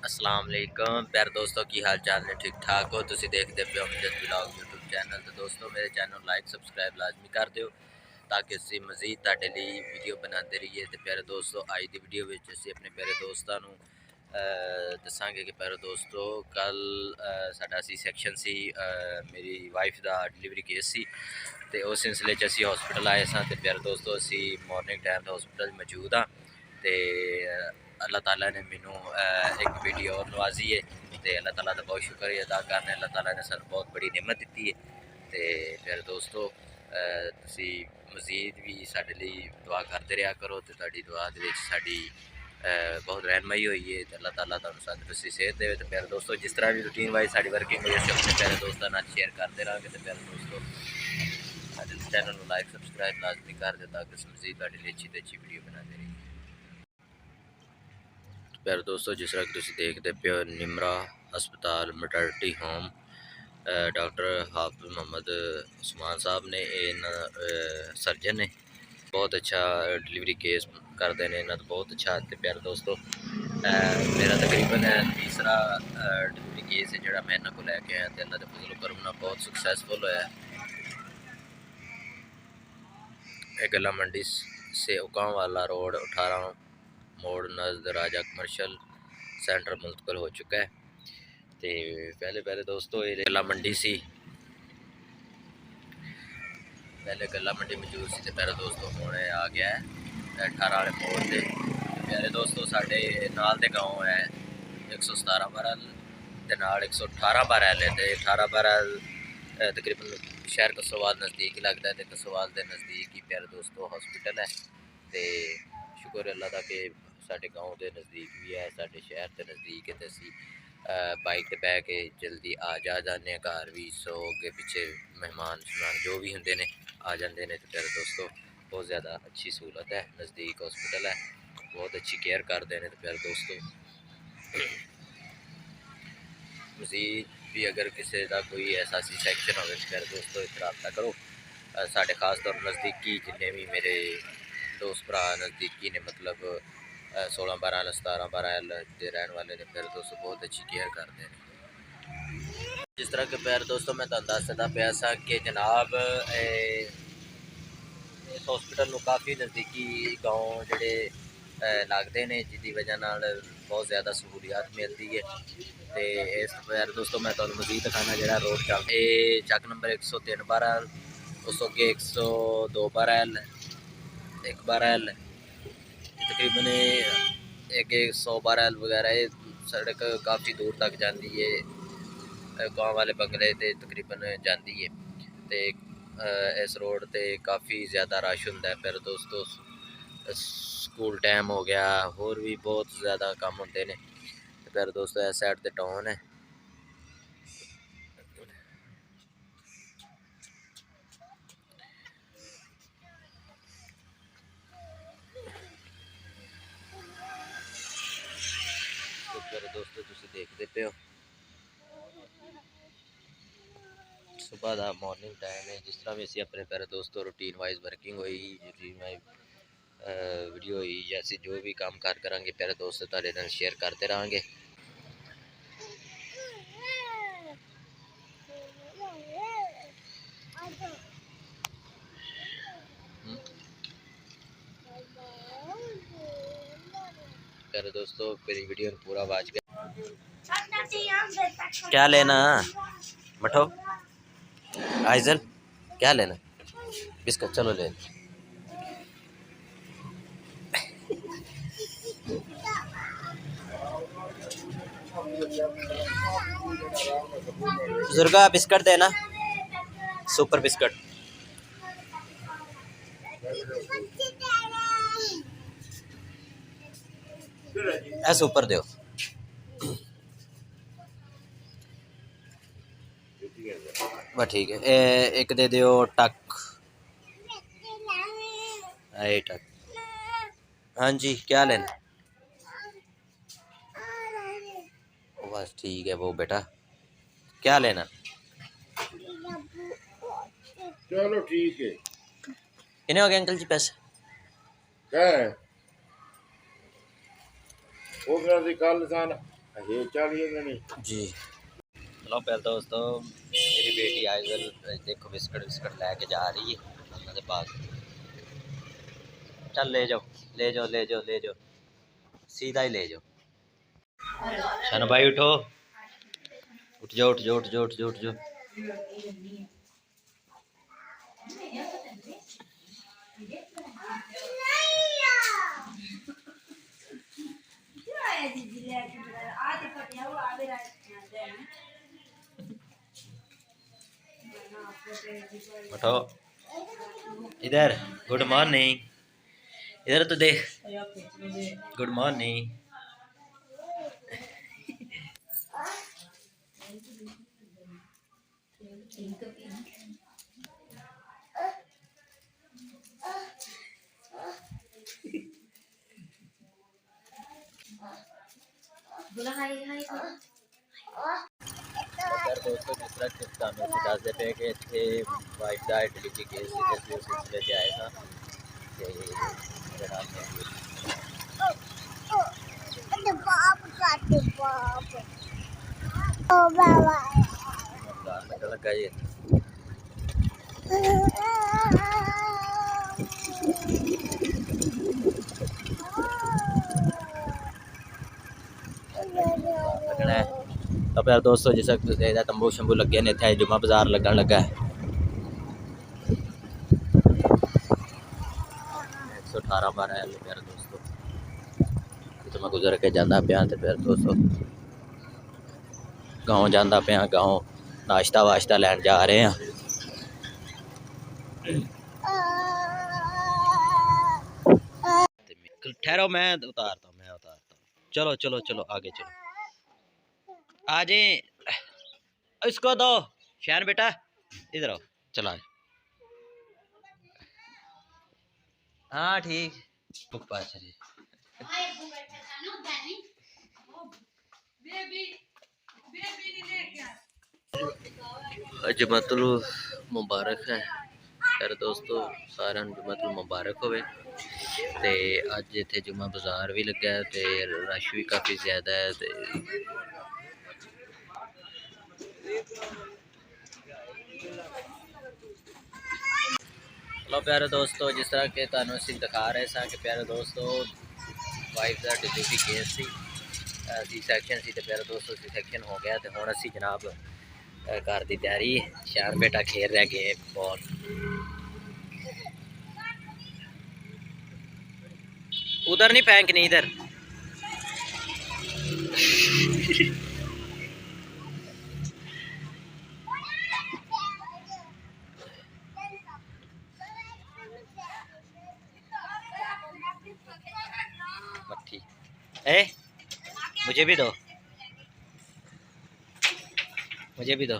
अस्सलाम वालेकुम प्यारे दोस्तों की हाल चाल ने ठीक ठाक हो तुसी देखते पे अमजद ब्लॉग यूट्यूब चैनल। तो दोस्तों मेरे चैनल लाइक सबसक्राइब लाजमी कर दियो ताकि असी मजीद तुहाडे लई वीडियो बनाते रहिए। तो प्यारे दोस्तों अज की वीडियो में असी अपने प्यारे दोस्तों दसांगे कि प्यारे दोस्तों कल साडा सी सैक्शन सी मेरी वाइफ का डिलीवरी केस सी ते उस सिलसिले असी हॉस्पिटल आए सां। ते प्यारे दोस्तों असी मॉर्निंग टाइम हॉस्पिटल मौजूद हाँ। तो अल्लाह ताला ने मैनू एक वीडियो और नवाजी है। तो अल्लाह ताला का बहुत शुक्रिया अदा करना। अल्लाह ताला ने सानू बहुत बड़ी नेमत दी है। तो फिर दोस्तों तुसी मजीद भी साडे लई दुआ करते रहा करो। तो तुहाडी दुआ दे विच साडी बहुत रहनमई हुई है। तो अल्लाह ताला तुहानू तंदुरुस्ती सेहत दे। तो प्यारे दोस्तों जिस तरह भी रूटीन वाइज साडी वर्किंग हुई असीं अपने प्यारे दोस्तों नाल शेयर करते रहेंगे। तो प्यारे दोस्तों साडे चैनल को लाइक सबसक्राइब लाजमी कर दो ताकि मजीद तुहाडे लई अच्छी तो अच्छी वीडियो बनाते रहिए। प्यारे दोस्तों जिस तरह तुम देखते पे हो निमरा हस्पताल मैटरनिटी होम डॉक्टर हाफिज मोहम्मद उस्मान साहब ने सर्जन ने बहुत अच्छा डिलीवरी केस करते हैं इन्होंने बहुत अच्छा। तो प्यारे दोस्तों मेरा तकरीबन तीसरा डिलीवरी केस है जोड़ा मैं इन्होंने को लैके आया। तो अल्लाह के फजल करम नाल बहुत सक्सैसफुल होया। गला मंडी से उकाम वाला रोड 18 मोड़ नज़द राजा कमर्शल सेंटर मुंतकिल हो चुका है। तो पहले दोस्तों ये गला मंडी सी पहले गला मंडी मौजूद सी। प्यारे दोस्तों हूँ आ गया है 18 वाले मोड़ से। प्यारे दोस्तों साढ़े नाल दे गाँव है 117 बरल ते नाल 118 बरल है। तो 18 बरल तकरीबन शहर कसोवाल नज़दीक ही लगता है। तो कसोवाल के नज़दीक ही प्यारे दोस्तों हॉस्पिटल है। तो शुक्र अल्लाह का कि साढ़े गाँव के नज़दीक भी है साढ़े शहर के नज़दीक है। तो असी बाइक पर बह के जल्दी आ जाने घर भी सो अगे पिछे मेहमान शहमान जो भी होंगे ने आ जाते हैं। तो प्यारे दोस्तों बहुत ज़्यादा अच्छी सहूलत है नज़दीक हॉस्पिटल है बहुत अच्छी केयर करते हैं। तो प्यारे दोस्तों मजीद भी अगर किसी का कोई ऐसा सी सैक्शन हो तो प्यारे दोस्तों इस रबता करो। साढ़े खास तौर नज़दीकी जिन्हें भी मेरे दोस्त भरा नज़दीकी ने मतलब 16 12 17 12 के रहने वाले ने प्यारे दोस्तों बहुत अच्छी केयर करते हैं। जिस तरह के प्यारे दोस्तों मैं तुहानू दसदा पिया सा कि जनाब इस हॉस्पिटल में काफ़ी नज़दीकी गाँव जोड़े लगते हैं जिसकी वजह बहुत ज़्यादा सहूलियात मिलती है। तो इस प्यारे दोस्तों मैं तुहानू मजीद दिखाना जो रोड चल चक नंबर 103 12 उस अगे 102 12 1 12 तकरीबन एक 100 12 वगैरह ये सड़क काफ़ी दूर तक जाती है गाँव वाले बंगले ते तकरीबन जाती है। तो इस रोड ते काफ़ी ज़्यादा रश होंदा है। फिर दोस्तों स्कूल टाइम हो गया होर भी बहुत ज़्यादा काम होंगे ने। फिर दोस्तों इस साइड ते टाउन है। तो फिर दोस्तों तुसी देखते पे हो सुबह का मॉर्निंग टाइम है जिस तरह भी असी अपने प्यारे दोस्तों रूटीन वाइज वर्किंग हुई रूटीन वाइज वीडियो हुई या असी जो भी काम कर करांगे प्यारे दोस्त तुहाडे नाल शेयर करते रहेंगे। प्यारे दोस्तों मेरी वीडियो पूरा वाच कर क्या लेना मठो आइजल क्या लेना बिस्कुट चलो ले बुजुर्गा बिस्कुट देना सुपर बिस्कुट ऐसे ऊपर दो बस ठीक है एक दे दियो टक टक। हाँ जी क्या लेना बस ठीक है वो बेटा क्या लेना चलो ठीक है कितने हो गए अंकल जी पैसे क्या है वो फिर कल सन ये चलिए मैंने जी। चलो फिर दोस्तों मेरी बेटी आइजल देखो बिस्किट विस्किट लेके जा रही है उन्होंने पास। चल ले जाओ ले जाओ ले जाओ ले जाओ सीधा ही ले जाओ। शन भाई उठो उठ जाओ उठ जाओ उठ जाओ उठ जाओ उठ जाओ। उठो इधर गुड मॉर्निंग इधर तो देख गुड मॉर्निंग। यार दोस्तों जिस तरह के ਤੁਹਾਨੂੰ ਅਸੀਂ ਦੱਸਦੇ ਪਏ ਕਿ ਇੱਥੇ ਵਾਈਫ ਦਾ ਡਿਲੀਵਰੀ ਕੇਸ ਸੀ ਤੇ ਉਸ ਸਿਲਸਿਲੇ 'ਚ ਆਏ ਸਾਂ ਤੇ ਜਿਹੜਾ ਲੱਗਣ ਲੱਗਾ ਜੀ। लगना है तो फिर दोस्तों जिस तंबू शंबू लगे ने इतने जुम्मा बाजार लगन लगा है 118 12 है प्यारे दोस्तों। तो मैं गुजर के जाना पाया तो फिर दोस्तों गाँव जाना पाया गाँव नाश्ता वाश्ता लैन जा रहे हैं। ठहरो मैं उतारता हूँ चलो चलो चलो आगे चलो आ जाए इसको दो शहर बेटा इधर आओ चला। हाँ ठीक पुप्पा चलिए जुम्मतुल मुबारक है यार दोस्तों सारे जुम्मतुल मुबारक होवे ते अज इत्थे जुम्मा बाजार भी लगा है ते रश भी काफ़ी ज़्यादा है ते हेलो प्यारे दोस्तों जिस तरह के तुहानू असीं दिखा रहे सा कि प्यारे दोस्तों वाइफ का डिलीवरी केस सी सी सैक्शन सी ते प्यारे दोस्तों सी सैक्शन हो गया तो हुण असीं जनाब घर की तैयारी शान बेटा खेल रहा गेम बॉल उधर नहीं फेंकनी इधर। मट्ठी ए मुझे भी दो मुझे भी दो।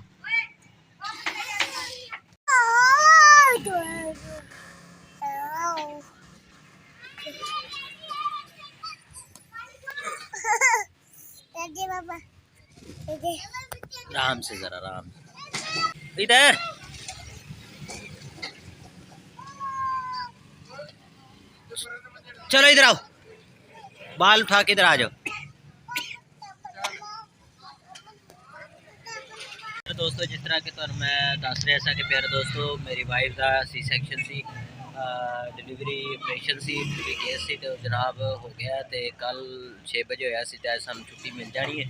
आराम से जरा आराम से इधर चलो इधर आओ बाल उठा के इधर आ जाओ। दोस्तों जिस तरह के तुहानू मैं दस रहा था कि प्यारे दोस्तों मेरी वाइफ का सी सैक्शन सी delivery operation C delivery case सी तो जनाब हो गया तो कल 6 बजे होया सी तो सानू छुट्टी मिल जानी है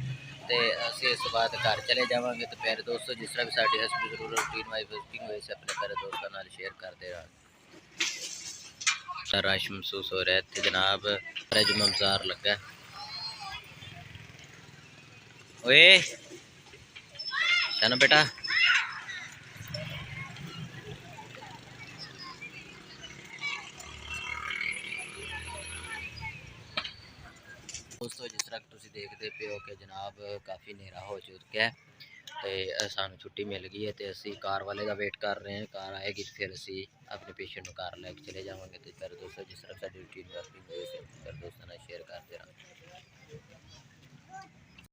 तो असीं इस बाद घर चले जावांगे। तो प्यारे दोस्तों जिस तरह भी साडी hospital rural routine wise visiting हुई से अपने प्यारे दोस्तों नाल शेयर करते रह रश महसूस हो रहा है इत्थे जनाब जुम्मा बाजार लगा ओए शाना बेटा दोस्तों जिस तरह तुम देखते पे हो कि जनाब काफ़ी नेरा हो चुका है तो सानू छुट्टी मिल गई है तो असी कार वाले का वेट कर रहे हैं कार आएगी तो फिर असी अपने पेशेंट को कार लैके चले जाएंगे। तो फिर दोस्तों जिस तरह साड़ी रूटीन वर्किंग हुई फिर दोस्तों शेयर करते रह।